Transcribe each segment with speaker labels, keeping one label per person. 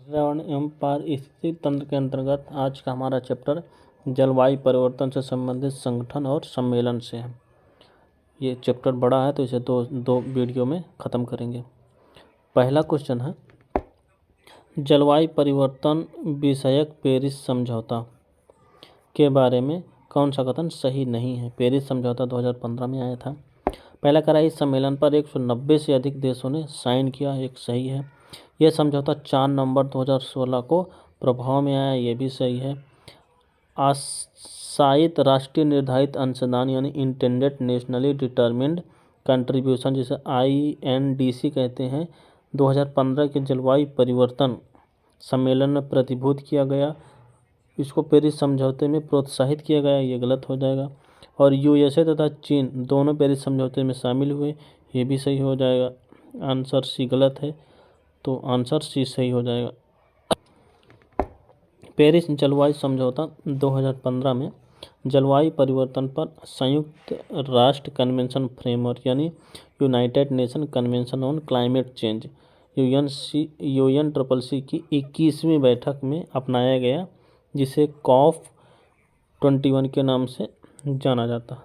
Speaker 1: पर्यावरण एवं पारिस्थितिकी तंत्र के अंतर्गत आज का हमारा चैप्टर जलवायु परिवर्तन से संबंधित संगठन और सम्मेलन से है। ये चैप्टर बड़ा है तो इसे दो वीडियो में ख़त्म करेंगे। पहला क्वेश्चन है, जलवायु परिवर्तन विषयक पेरिस समझौता के बारे में कौन सा कथन सही नहीं है। पेरिस समझौता 2015 में आया था। पहला कह रहा है, इस सम्मेलन पर 190 से अधिक देशों ने साइन किया, एक सही है। यह समझौता 4 नवंबर 2016 को प्रभाव में आया, ये भी सही है। आशायित राष्ट्रीय निर्धारित अंशदान यानी इंटेंडेड नेशनली डिटर्मिन्ड कंट्रीब्यूशन, जिसे INDC कहते हैं, 2015 के जलवायु परिवर्तन सम्मेलन में प्रतिभूत किया गया। इसको पेरिस समझौते में प्रोत्साहित किया गया, ये गलत हो जाएगा। और USA तथा चीन दोनों पेरिस समझौते में शामिल हुए, ये भी सही हो जाएगा। आंसर सी गलत है, तो आंसर सी सही हो जाएगा। पेरिस जलवायु समझौता 2015 में जलवायु परिवर्तन पर संयुक्त राष्ट्र कन्वेंशन फ्रेमवर्क यानी United Nation convention on climate change UNCCC की 21वीं बैठक में अपनाया गया, जिसे COP21 के नाम से जाना जाता है।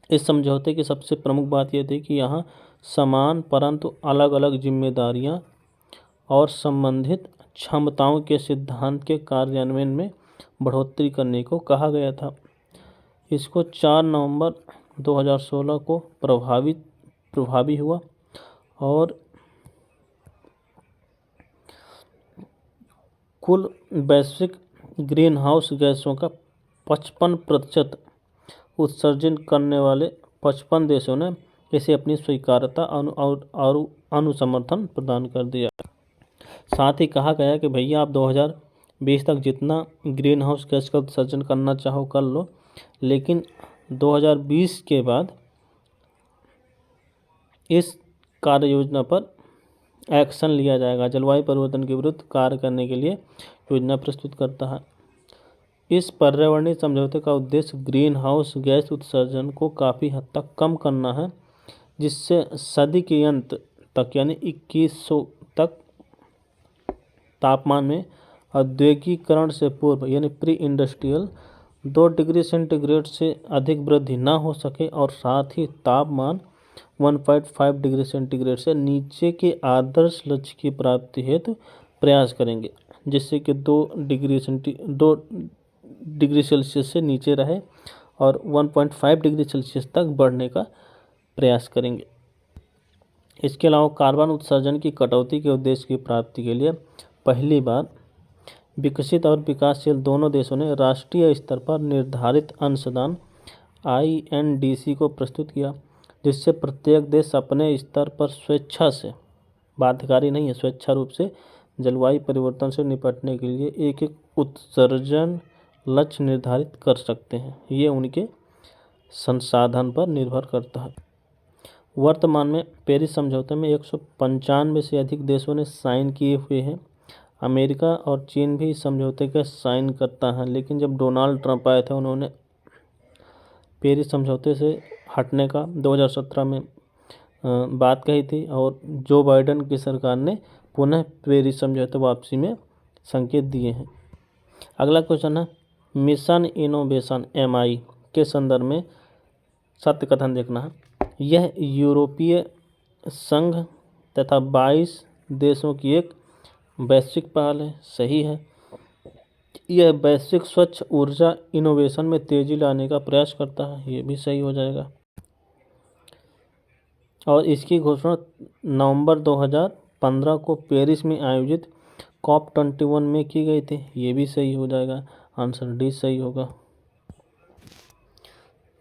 Speaker 1: इस समझौते की सबसे प्रमुख बात यह थी कि यहाँ समान परंतु अलग अलग जिम्मेदारियाँ और संबंधित क्षमताओं के सिद्धांत के कार्यान्वयन में बढ़ोतरी करने को कहा गया था। इसको 4 नवंबर 2016 को प्रभावी हुआ और कुल वैश्विक ग्रीन हाउस गैसों का 55% उत्सर्जन करने वाले 55 देशों ने इसे अपनी स्वीकार्यता और अनुसमर्थन प्रदान कर दिया। साथ ही कहा गया कि भैया आप 2020 तक जितना ग्रीन हाउस गैस का उत्सर्जन करना चाहो कर लो, लेकिन 2020 के बाद इस कार्य योजना पर एक्शन लिया जाएगा। जलवायु परिवर्तन के विरुद्ध कार्य करने के लिए योजना प्रस्तुत करता है। इस पर्यावरणीय समझौते का उद्देश्य ग्रीन हाउस गैस उत्सर्जन को काफ़ी हद तक कम करना है, जिससे सदी के अंत तक यानी 2100 तक तापमान में औद्योगिकरण से पूर्व यानी प्री इंडस्ट्रियल 2 डिग्री सेंटीग्रेड से अधिक वृद्धि न हो सके, और साथ ही तापमान 1.5 डिग्री सेंटीग्रेड से नीचे के आदर्श लक्ष्य की प्राप्ति हेतु प्रयास करेंगे, जिससे कि 2 डिग्री सेल्सियस से नीचे रहे और 1.5 डिग्री सेल्सियस तक बढ़ने का प्रयास करेंगे। इसके अलावा कार्बन उत्सर्जन की कटौती के उद्देश्य की प्राप्ति के लिए पहली बार विकसित और विकासशील दोनों देशों ने राष्ट्रीय स्तर पर निर्धारित अंशदान INDC को प्रस्तुत किया, जिससे प्रत्येक देश अपने स्तर पर स्वेच्छा से, बाध्यकारी नहीं है, स्वेच्छा रूप से जलवायु परिवर्तन से निपटने के लिए एक उत्सर्जन लक्ष्य निर्धारित कर सकते हैं। ये उनके संसाधन पर निर्भर करता है। वर्तमान में पेरिस समझौते में 195 से अधिक देशों ने साइन किए हुए हैं। अमेरिका और चीन भी इस समझौते का साइन करता है, लेकिन जब डोनाल्ड ट्रंप आए थे उन्होंने पेरिस समझौते से हटने का 2017 में बात कही थी, और जो बाइडेन की सरकार ने पुनः पेरिस समझौते वापसी में संकेत दिए हैं। अगला क्वेश्चन है, मिशन इनोवेशन MI के संदर्भ में सत्य कथन देखना है। यह यूरोपीय संघ तथा 22 देशों की एक वैश्विक पहल है, सही है। यह वैश्विक स्वच्छ ऊर्जा इनोवेशन में तेजी लाने का प्रयास करता है, ये भी सही हो जाएगा। और इसकी घोषणा नवंबर 2015 को पेरिस में आयोजित COP21 में की गई थी, ये भी सही हो जाएगा। आंसर डी सही होगा।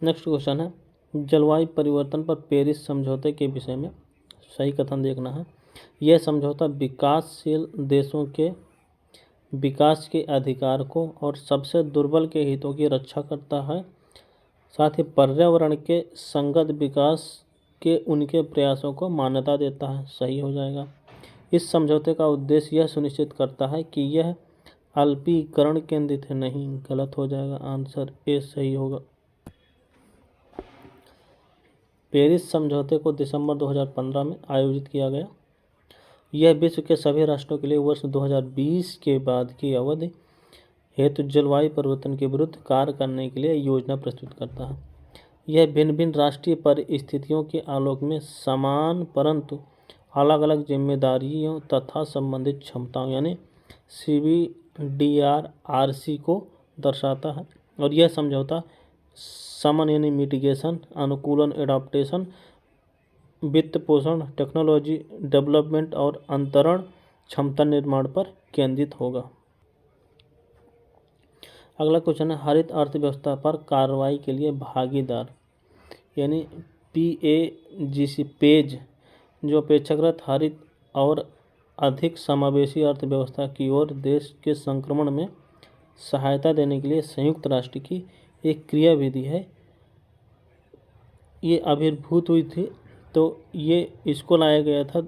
Speaker 1: नेक्स्ट क्वेश्चन है, जलवायु परिवर्तन पर पेरिस समझौते के विषय में सही कथन देखना है। यह समझौता विकासशील देशों के विकास के अधिकार को और सबसे दुर्बल के हितों की रक्षा करता है, साथ ही पर्यावरण के संगत विकास के उनके प्रयासों को मान्यता देता है, सही हो जाएगा। इस समझौते का उद्देश्य यह सुनिश्चित करता है कि यह अल्पीकरण केंद्रित है, नहीं, गलत हो जाएगा। आंसर ए सही होगा। पेरिस समझौते को दिसंबर 2015 में आयोजित किया गया यह विश्व के सभी राष्ट्रों के लिए वर्ष 2020 के बाद की अवधि हेतु जलवायु परिवर्तन के विरुद्ध कार्य करने के लिए योजना प्रस्तुत करता है। यह भिन्न भिन्न राष्ट्रीय परिस्थितियों के आलोक में समान परंतु अलग अलग जिम्मेदारियों तथा संबंधित क्षमताओं यानी CBDRRC को दर्शाता है। और यह समझौता समन यानी मिटिगेशन, अनुकूलन एडाप्टेशन, वित्त पोषण, टेक्नोलॉजी डेवलपमेंट और अंतरण क्षमता निर्माण पर केंद्रित होगा। अगला क्वेश्चन है हरित अर्थव्यवस्था पर कार्रवाई के लिए भागीदार यानी PAGC पेज जो अपेक्षाकृत हरित और अधिक समावेशी अर्थव्यवस्था की ओर देश के संक्रमण में सहायता देने के लिए संयुक्त राष्ट्र की एक क्रियाविधि है। ये आविर्भूत हुई थी तो ये इसको लाया गया था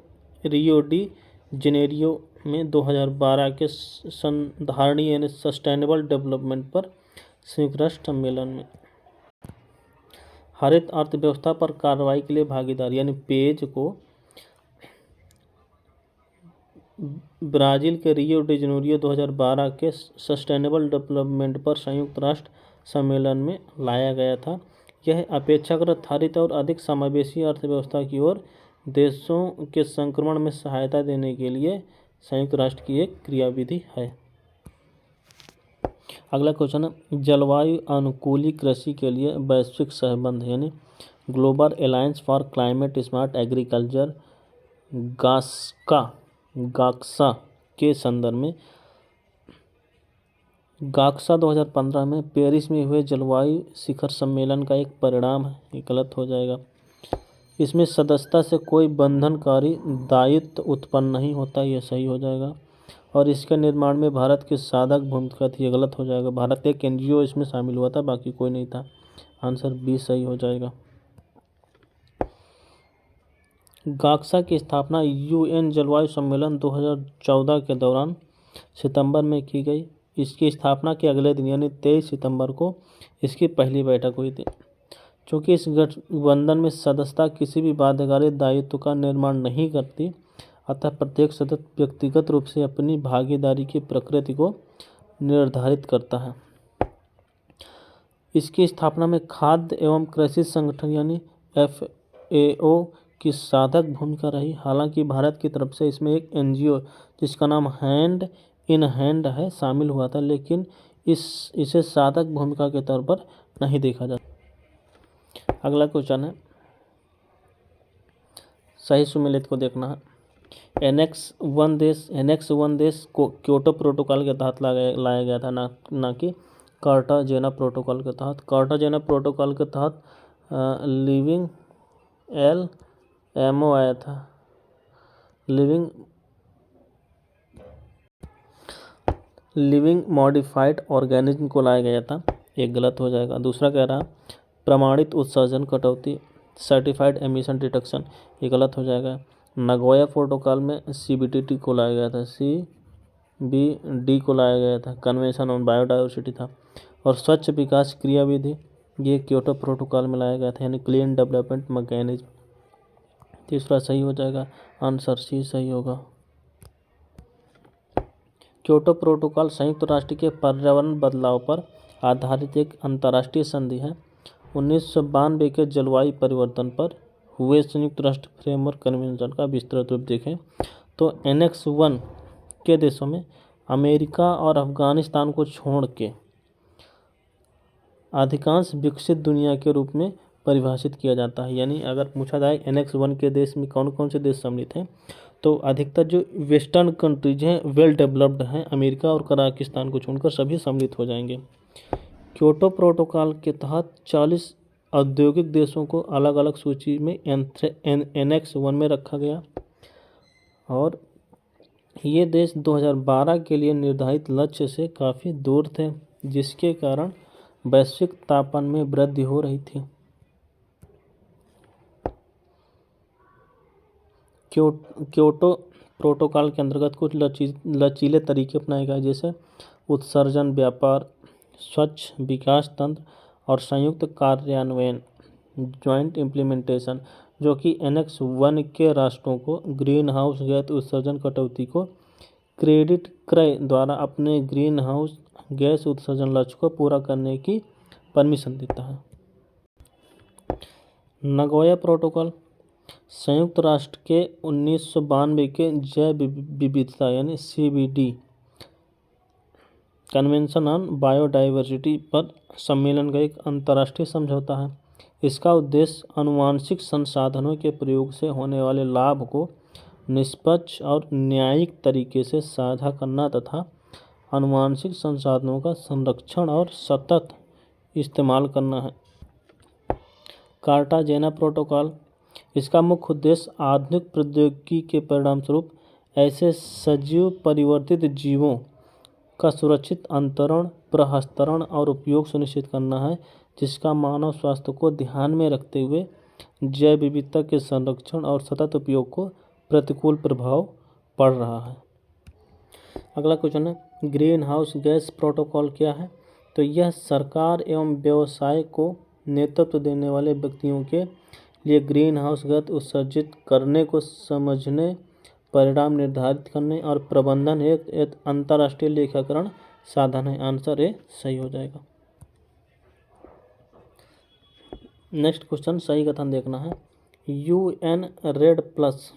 Speaker 1: रियो डी जेनेरियो में 2012 के संधारणीय यानी सस्टेनेबल डेवलपमेंट पर संयुक्त राष्ट्र सम्मेलन में। हरित अर्थव्यवस्था पर कार्रवाई के लिए भागीदार यानी पेज को ब्राजील के रियो डी जेनेरियो 2012 के सस्टेनेबल डेवलपमेंट पर संयुक्त राष्ट्र सम्मेलन में लाया गया था। यह अपेक्षाकृत हरित और अधिक समावेशी अर्थव्यवस्था की ओर देशों के संक्रमण में सहायता देने के लिए संयुक्त राष्ट्र की एक क्रियाविधि है। अगला क्वेश्चन है जलवायु अनुकूली कृषि के लिए वैश्विक सहबंध यानी global alliance for climate smart agriculture GACSA के संदर्भ में गाक्सा 2015 में पेरिस में हुए जलवायु शिखर सम्मेलन का एक परिणाम है। ये गलत हो जाएगा। इसमें सदस्यता से कोई बंधनकारी दायित्व उत्पन्न नहीं होता, यह सही हो जाएगा। और इसके निर्माण में भारत की साधक भूमिका थी, ये गलत हो जाएगा। भारत एक NGO इसमें शामिल हुआ था, बाकी कोई नहीं था। आंसर बी सही हो जाएगा। गाक्सा की स्थापना UN जलवायु सम्मेलन 2014 के दौरान सितंबर में की गई। इसकी स्थापना के अगले दिन यानी 23 सितंबर को इसकी पहली बैठक हुई थी। चूँकि इस गठबंधन में सदस्यता किसी भी बाध्यकारी दायित्व का निर्माण नहीं करती, अतः प्रत्येक सदस्य व्यक्तिगत रूप से अपनी भागीदारी की प्रकृति को निर्धारित करता है। इसकी स्थापना में खाद्य एवं कृषि संगठन यानी FAO की साधक भूमिका रही। हालांकि भारत की तरफ से इसमें एक NGO जिसका नाम हैंड इन हैंड है शामिल हुआ था, लेकिन इसे साधक भूमिका के तौर पर नहीं देखा जाता। अगला क्वेश्चन है सही सुमेलित को देखना है। एनेक्स वन देश को क्योटो प्रोटोकॉल के तहत लाया गया था, ना कि कार्टाजेना प्रोटोकॉल के तहत। कार्टाजेना प्रोटोकॉल के तहत लिविंग LMO आया था, लिविंग मॉडिफाइड ऑर्गेनिज्म को लाया गया था, एक गलत हो जाएगा। दूसरा कह रहा प्रमाणित उत्सर्जन कटौती सर्टिफाइड एमिशन डिटेक्शन, ये गलत हो जाएगा। नगोया प्रोटोकॉल में CBDT को लाया गया था, CBD को लाया गया था, कन्वेंशन ऑन बायोडाइवर्सिटी था। और स्वच्छ विकास क्रियाविधि ये क्योटो प्रोटोकॉल में लाया गया था, यानी क्लीन डेवलपमेंट मैकेनिज्म। तीसरा सही हो जाएगा, आंसर सी सही होगा। क्योटो प्रोटोकॉल संयुक्त राष्ट्र के पर्यावरण बदलाव पर आधारित एक अंतर्राष्ट्रीय संधि है। 1992 के जलवायु परिवर्तन पर हुए संयुक्त राष्ट्र फ्रेमवर्क कन्वेंशन का विस्तृत रूप देखें तो Annex 1 के देशों में अमेरिका और अफगानिस्तान को छोड़ के अधिकांश विकसित दुनिया के रूप में परिभाषित किया जाता है। यानी अगर पूछा जाए Annex 1 के देश में कौन कौन से देश सम्मिलित हैं, तो अधिकतर जो वेस्टर्न कंट्रीज हैं, वेल डेवलप्ड हैं, अमेरिका और कजाकिस्तान को छोड़कर सभी सम्मिलित हो जाएंगे। क्योटो प्रोटोकॉल के तहत 40 औद्योगिक देशों को अलग अलग सूची में Annex 1 में रखा गया और ये देश 2012 के लिए निर्धारित लक्ष्य से काफ़ी दूर थे, जिसके कारण वैश्विक तापमान में वृद्धि हो रही थी। क्योटो प्रोटोकॉल के अंतर्गत कुछ लचीले तरीके अपनाए गए, जैसे उत्सर्जन व्यापार, स्वच्छ विकास तंत्र और संयुक्त कार्यान्वयन, जॉइंट इम्प्लीमेंटेशन। जो कि एनेक्स 1 के राष्ट्रों को ग्रीन हाउस गैस उत्सर्जन कटौती को क्रेडिट क्रय द्वारा अपने ग्रीन हाउस गैस उत्सर्जन लक्ष्य को पूरा करने की परमिशन देता है। नगोया प्रोटोकॉल संयुक्त राष्ट्र के 1992 के जैव विविधता यानी CBD कन्वेंशन ऑन बायोडाइवर्सिटी पर सम्मेलन का एक अंतर्राष्ट्रीय समझौता है। इसका उद्देश्य आनुवांशिक संसाधनों के प्रयोग से होने वाले लाभ को निष्पक्ष और न्यायिक तरीके से साझा करना तथा आनुवांशिक संसाधनों का संरक्षण और सतत इस्तेमाल करना है। कार्टाजेना प्रोटोकॉल इसका मुख्य उद्देश्य आधुनिक प्रौद्योगिकी के परिणामस्वरूप ऐसे सजीव परिवर्तित जीवों का सुरक्षित अंतरण, प्रहस्तरण और उपयोग सुनिश्चित करना है, जिसका मानव स्वास्थ्य को ध्यान में रखते हुए जैव विविधता के संरक्षण और सतत उपयोग को प्रतिकूल प्रभाव पड़ रहा है। अगला क्वेश्चन है, ग्रीन हाउस गैस प्रोटोकॉल क्या है? तो यह सरकार एवं व्यवसाय को नेतृत्व देने वाले व्यक्तियों के लिए ग्रीन हाउस गैस उत्सर्जित करने को समझने, परिणाम निर्धारित करने और प्रबंधन एक अंतर्राष्ट्रीय लेखाकरण साधन है। आंसर ए सही हो जाएगा। नेक्स्ट क्वेश्चन सही कथन देखना है। UN red plus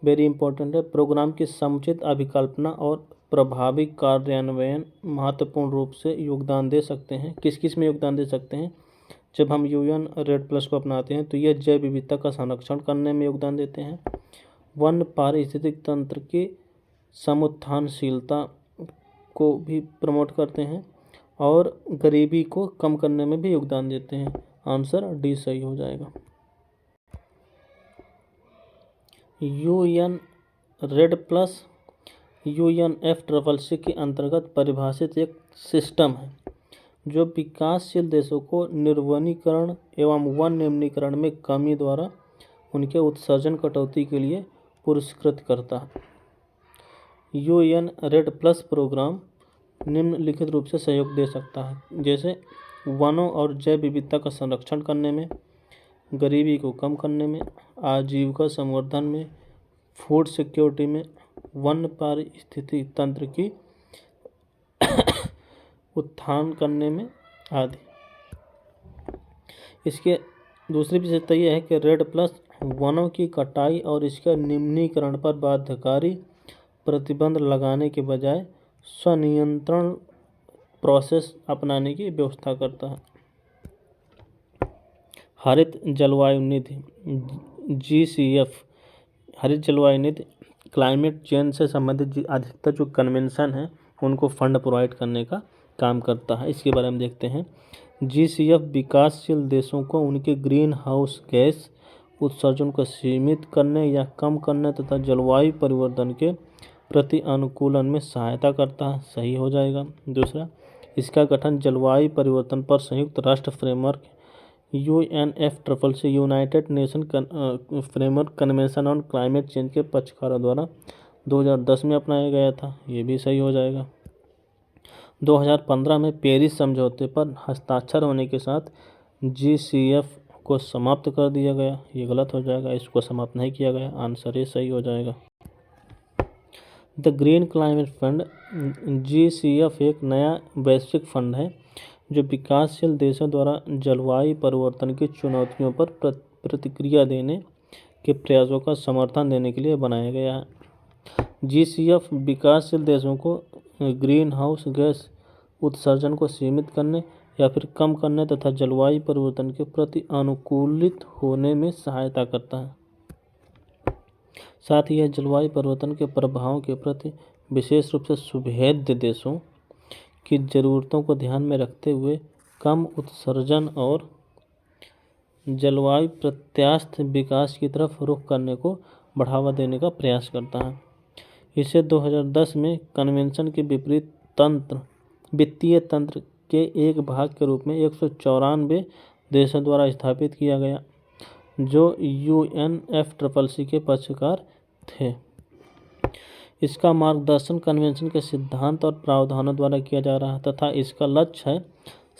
Speaker 1: very important है। प्रोग्राम की समुचित अभिकल्पना और प्रभावी कार्यान्वयन महत्वपूर्ण रूप से योगदान दे सकते हैं। किस किस में योगदान दे सकते हैं? जब हम UN रेड प्लस को अपनाते हैं तो यह जैव विविधता का संरक्षण करने में योगदान देते हैं, वन पारिस्थितिक तंत्र की समुत्थानशीलता को भी प्रमोट करते हैं और गरीबी को कम करने में भी योगदान देते हैं। आंसर डी सही हो जाएगा। UN रेड प्लस UNFCCC के अंतर्गत परिभाषित एक सिस्टम है जो विकासशील देशों को निर्वनीकरण एवं वन निम्नीकरण में कमी द्वारा उनके उत्सर्जन कटौती के लिए पुरस्कृत करता है। UN रेड प्लस प्रोग्राम निम्नलिखित रूप से सहयोग दे सकता है, जैसे वनों और जैव विविधता का संरक्षण करने में, गरीबी को कम करने में, आजीविका संवर्धन में, फूड सिक्योरिटी में, वन पारिस्थितिक तंत्र की उत्थान करने में आदि। इसके दूसरी विशेषता यह है कि रेड प्लस वनों की कटाई और इसके निम्नीकरण पर बाध्यकारी प्रतिबंध लगाने के बजाय स्वनियंत्रण प्रोसेस अपनाने की व्यवस्था करता है। हरित जलवायु निधि GCF हरित जलवायु निधि क्लाइमेट चेंज से संबंधित अधिकतर जो कन्वेंशन है उनको फंड प्रोवाइड करने का काम करता है। इसके बारे में देखते हैं। GCF विकासशील देशों को उनके ग्रीन हाउस गैस उत्सर्जन को सीमित करने या कम करने तथा जलवायु परिवर्तन के प्रति अनुकूलन में सहायता करता है। सही हो जाएगा। दूसरा, इसका गठन जलवायु परिवर्तन पर संयुक्त राष्ट्र framework UNFCCC United Nation framework convention on climate change के पक्षकारों द्वारा 2010 में अपनाया गया था। ये भी सही हो जाएगा। 2015 में पेरिस समझौते पर हस्ताक्षर होने के साथ GCF को समाप्त कर दिया गया। ये गलत हो जाएगा, इसको समाप्त नहीं किया गया। आंसर ये सही हो जाएगा। The green climate fund GCF एक नया वैश्विक फंड है जो विकासशील देशों द्वारा जलवायु परिवर्तन की चुनौतियों पर प्रतिक्रिया देने के प्रयासों का समर्थन देने के लिए बनाया गया है। GCF विकासशील देशों को ग्रीन हाउस गैस उत्सर्जन को सीमित करने या फिर कम करने तथा जलवायु परिवर्तन के प्रति अनुकूलित होने में सहायता करता है। साथ ही यह जलवायु परिवर्तन के प्रभावों के प्रति विशेष रूप से सुभेद्य देशों की ज़रूरतों को ध्यान में रखते हुए कम उत्सर्जन और जलवायु प्रत्यास्थ विकास की तरफ रुख करने को बढ़ावा देने का प्रयास करता है। इसे 2010 में कन्वेंशन के विपरीत वित्तीय तंत्र के एक भाग के रूप में 194 देशों द्वारा स्थापित किया गया, जो UNFCCC के पक्षकार थे। इसका मार्गदर्शन कन्वेंशन के सिद्धांत और प्रावधानों द्वारा किया जा रहा है तथा इसका लक्ष्य है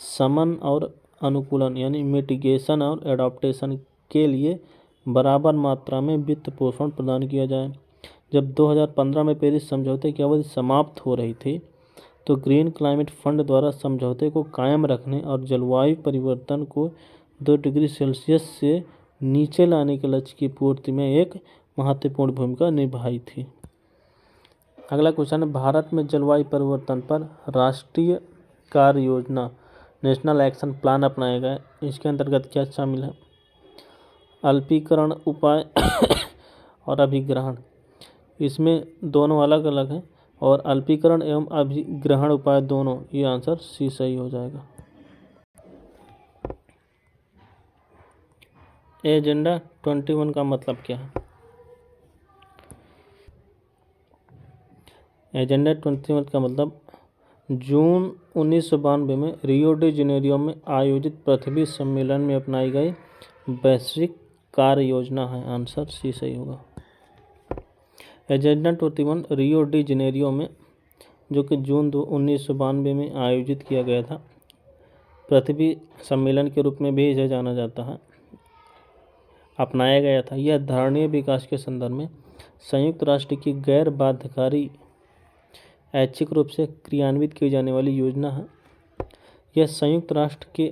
Speaker 1: शमन और अनुकूलन यानी मिटिगेशन और एडॉप्टेशन के लिए बराबर मात्रा में वित्त पोषण प्रदान किया जाए। जब 2015 में पेरिस समझौते की अवधि समाप्त हो रही थी तो ग्रीन क्लाइमेट फंड द्वारा समझौते को कायम रखने और जलवायु परिवर्तन को 2 डिग्री सेल्सियस से नीचे लाने के लक्ष्य की पूर्ति में एक महत्वपूर्ण भूमिका निभाई थी। अगला क्वेश्चन है, भारत में जलवायु परिवर्तन पर राष्ट्रीय कार्य योजना नेशनल एक्शन प्लान अपनाया गया। इसके अंतर्गत क्या शामिल है? अल्पीकरण उपाय और अभिग्रहण, इसमें दोनों अलग अलग हैं और अल्पीकरण एवं अभिग्रहण उपाय दोनों, ये आंसर सी सही हो जाएगा। एजेंडा 21 का मतलब क्या है? एजेंडा 21 का मतलब जून 1992 में रियो डी जेनेरियो में आयोजित पृथ्वी सम्मेलन में अपनाई गई वैश्विक कार्य योजना है। आंसर सी सही होगा। एजेंडा 21 रियो डी जेनेरियो में, जो कि जून 1992 में आयोजित किया गया था, पृथ्वी सम्मेलन के रूप में भी इसे जाना जाता है, अपनाया गया था। यह धारणीय विकास के संदर्भ में संयुक्त राष्ट्र की गैर बाध्यकारी ऐच्छिक रूप से क्रियान्वित की जाने वाली योजना है। यह संयुक्त राष्ट्र के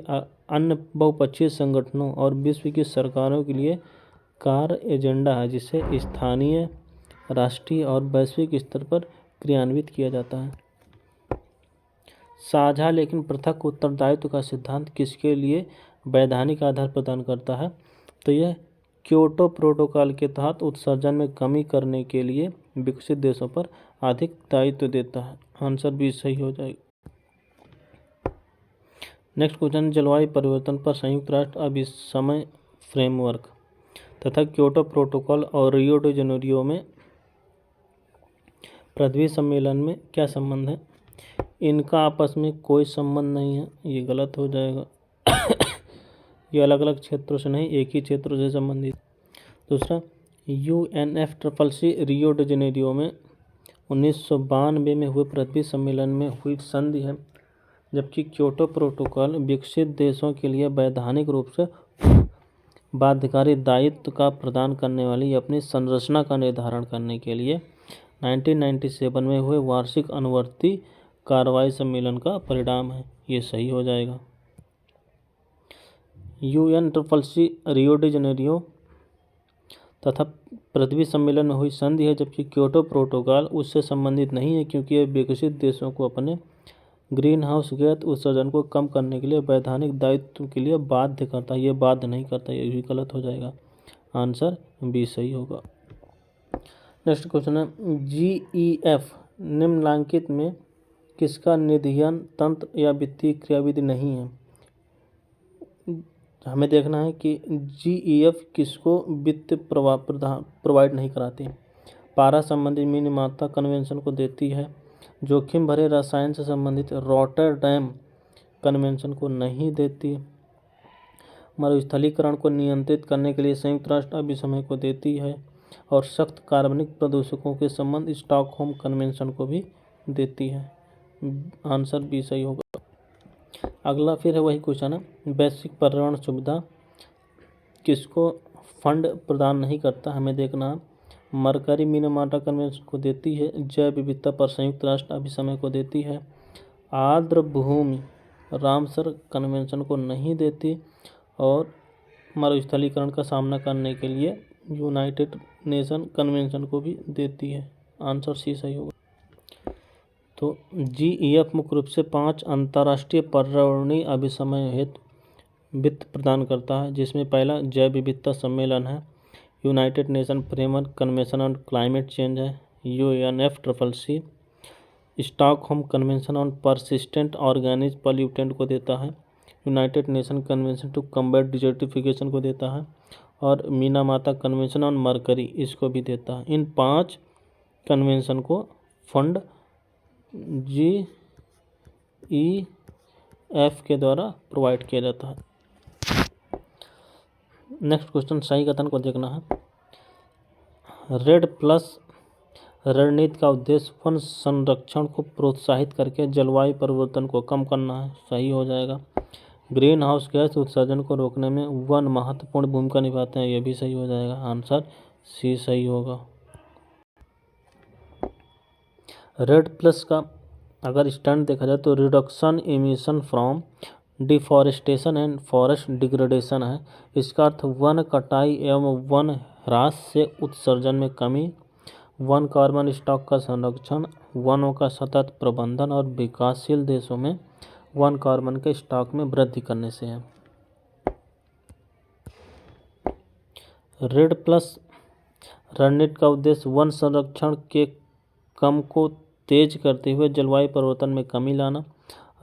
Speaker 1: अन्य बहुपक्षीय संगठनों और विश्व की सरकारों के लिए कार्य एजेंडा है, जिसे स्थानीय, राष्ट्रीय और वैश्विक स्तर पर क्रियान्वित किया जाता है। साझा लेकिन पृथक उत्तरदायित्व का सिद्धांत किसके लिए वैधानिक आधार प्रदान करता है? तो यह क्योटो प्रोटोकॉल के तहत उत्सर्जन में कमी करने के लिए विकसित देशों पर अधिक दायित्व देता है। आंसर भी सही हो जाएगा। नेक्स्ट क्वेश्चन, जलवायु परिवर्तन पर संयुक्त राष्ट्र अभिसमय फ्रेमवर्क तथा क्योटो प्रोटोकॉल और रियो डी जेनेरियो में पृथ्वी सम्मेलन में क्या संबंध है? इनका आपस में कोई संबंध नहीं है, ये गलत हो जाएगा। ये अलग अलग क्षेत्रों से नहीं, एक ही क्षेत्रों से संबंधित। दूसरा, UNFCCC रियो डी जेनेरियो में 1992 में हुए पृथ्वी सम्मेलन में हुई संधि है, जबकि क्योटो प्रोटोकॉल विकसित देशों के लिए वैधानिक रूप से बाध्यकारी दायित्व का प्रदान करने वाली अपनी संरचना का निर्धारण करने के लिए 1997 में हुए वार्षिक अनुवर्ती कार्रवाई सम्मेलन का परिणाम है। ये सही हो जाएगा। UNFCCC रियो डी जेनेरियो तथा पृथ्वी सम्मेलन में हुई संधि है, जबकि क्योटो प्रोटोकॉल उससे संबंधित नहीं है, क्योंकि यह विकसित देशों को अपने ग्रीन हाउस गैस उत्सर्जन को कम करने के लिए वैधानिक दायित्व के लिए बाध्य करता है। ये बाध्य नहीं करता, ये भी गलत हो जाएगा। आंसर बी सही होगा। नेक्स्ट क्वेश्चन है, GEF निम्नलिखित में किसका निधियन तंत्र या वित्तीय क्रियाविधि नहीं है? हमें देखना है कि GEF किसको वित्त प्रोवाइड नहीं कराती। पारा संबंधी मिनीमाता कन्वेंशन को देती है, जोखिम भरे रसायन से संबंधित रॉटरडैम कन्वेंशन को नहीं देती, मरुस्थलीकरण को नियंत्रित करने के लिए संयुक्त राष्ट्र अभिसमय को देती है, और सख्त कार्बनिक प्रदूषकों के संबंध स्टॉकहोम कन्वेंशन को भी देती है। आंसर बी सही होगा। अगला फिर है वही क्वेश्चन है, वैश्विक पर्यावरण सुविधा किसको फंड प्रदान नहीं करता? हमें देखना है, मरकरी मिनीमाटा कन्वेंशन को देती है, जैव विविधता पर संयुक्त राष्ट्र अभिसमय को देती है, आर्द्र भूमि रामसर कन्वेंशन को नहीं देती, और मरुस्थलीकरण का सामना करने के लिए यूनाइटेड नेशन कन्वेंशन को भी देती है। आंसर सी सही होगा। तो GEF मुख्य रूप से 5 अंतर्राष्ट्रीय पर्यावरणीय अभिसमय हेतु वित्त प्रदान करता है, जिसमें पहला जैव विविधता सम्मेलन है, United Nation framework convention on climate change है UNFCCC, Stockholm convention on persistent organic pollutant को देता है, United Nation convention to combat desertification को देता है, और मिनीमाता कन्वेंशन ऑन मरकरी इसको भी देता है। इन 5 कन्वेंशन को फंड GEF के द्वारा प्रोवाइड किया जाता है। नेक्स्ट क्वेश्चन, सही कथन को देखना है। REDD+ रणनीति का उद्देश्य वन संरक्षण को प्रोत्साहित करके जलवायु परिवर्तन को कम करना है। सही हो जाएगा। ग्रीन हाउस गैस उत्सर्जन को रोकने में वन महत्वपूर्ण भूमिका निभाते हैं। ये भी सही हो जाएगा, आंसर सी सही होगा। रेड प्लस का अगर स्टैंड देखा जाए तो reduction emission from deforestation and forest degradation है। इसका अर्थ वन कटाई एवं वन ह्रास से उत्सर्जन में कमी, वन कार्बन स्टॉक का संरक्षण, वनों का सतत प्रबंधन और विकासशील देशों में वन कार्बन के स्टॉक में वृद्धि करने से है। रेड प्लस रणनीति का उद्देश्य वन संरक्षण के कम को तेज करते हुए जलवायु परिवर्तन में कमी लाना,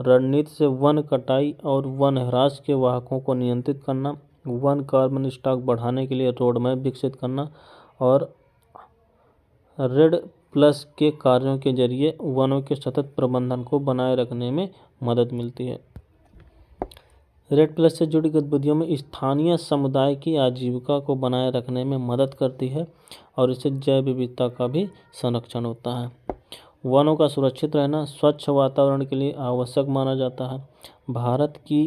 Speaker 1: रणनीति से वन कटाई और वन ह्रास के वाहकों को नियंत्रित करना, वन कार्बन स्टॉक बढ़ाने के लिए रोडमैप विकसित करना और रेड प्लस के कार्यों के जरिए वनों के सतत प्रबंधन को बनाए रखने में मदद मिलती है। रेड प्लस से जुड़ी गतिविधियों में स्थानीय समुदाय की आजीविका को बनाए रखने में मदद करती है और इससे जैव विविधता का भी संरक्षण होता है। वनों का सुरक्षित रहना स्वच्छ वातावरण के लिए आवश्यक माना जाता है। भारत की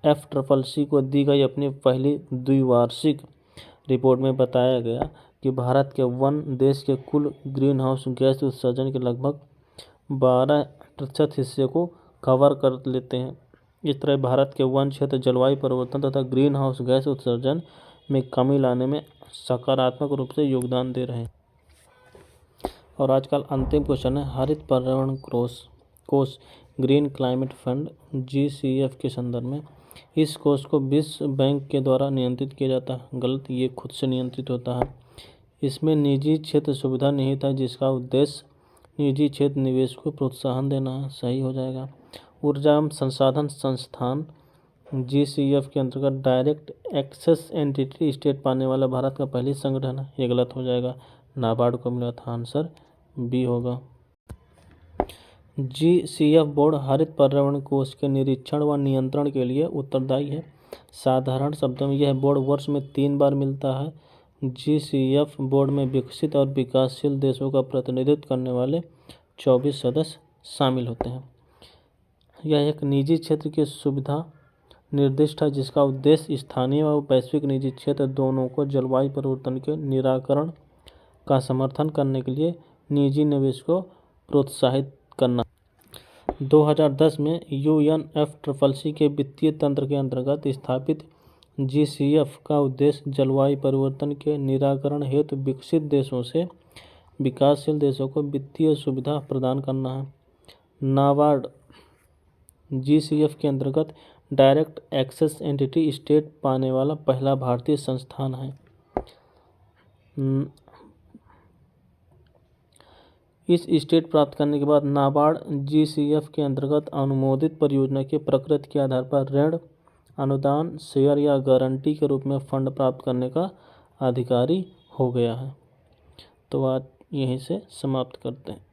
Speaker 1: UNFCCC को दी गई अपनी पहली द्विवार्षिक रिपोर्ट में बताया गया कि भारत के वन देश के कुल ग्रीन हाउस गैस उत्सर्जन के लगभग 12% हिस्से को कवर कर लेते हैं। इस तरह भारत के वन क्षेत्र जलवायु परिवर्तन तथा ग्रीन हाउस गैस उत्सर्जन में कमी लाने में सकारात्मक रूप से योगदान दे रहे हैं। और आज का अंतिम क्वेश्चन है, हरित पर्यावरण कोष ग्रीन क्लाइमेट फंड GCF के संदर्भ में इस कोष को विश्व बैंक के द्वारा नियंत्रित किया जाता है। गलत, ये खुद से नियंत्रित होता है। इसमें निजी क्षेत्र सुविधा निहित है जिसका उद्देश्य निजी क्षेत्र निवेश को प्रोत्साहन देना है। सही हो जाएगा। ऊर्जा एवं संसाधन संस्थान GCF के अंतर्गत डायरेक्ट एक्सेस एंटिटी स्टेट पाने वाला भारत का पहली संगठन है। ये गलत हो जाएगा, नाबार्ड को मिला था, आंसर बी होगा। GCF बोर्ड हरित पर्यावरण कोष के निरीक्षण व नियंत्रण के लिए उत्तरदायी है। साधारण शब्दों में यह बोर्ड वर्ष में 3 बार मिलता है। GCF बोर्ड में विकसित और विकासशील देशों का प्रतिनिधित्व करने वाले 24 सदस्य शामिल होते हैं। यह एक निजी क्षेत्र की सुविधा निर्दिष्ट है जिसका उद्देश्य स्थानीय व वैश्विक निजी क्षेत्र दोनों को जलवायु परिवर्तन के निराकरण का समर्थन करने के लिए निजी निवेश को प्रोत्साहित करना। 2010 में UNFCCC के वित्तीय तंत्र के अंतर्गत स्थापित GCF का उद्देश्य जलवायु परिवर्तन के निराकरण हेतु विकसित देशों से विकासशील देशों को वित्तीय सुविधा प्रदान करना है। नाबार्ड GCF के अंतर्गत डायरेक्ट एक्सेस एंटिटी स्टेट पाने वाला पहला भारतीय संस्थान है। इस स्टेट प्राप्त करने के बाद नाबार्ड GCF के अंतर्गत अनुमोदित परियोजना की प्रकृति के आधार पर ऋण, अनुदान, शेयर या गारंटी के रूप में फंड प्राप्त करने का अधिकारी हो गया है। तो आज यहीं से समाप्त करते हैं।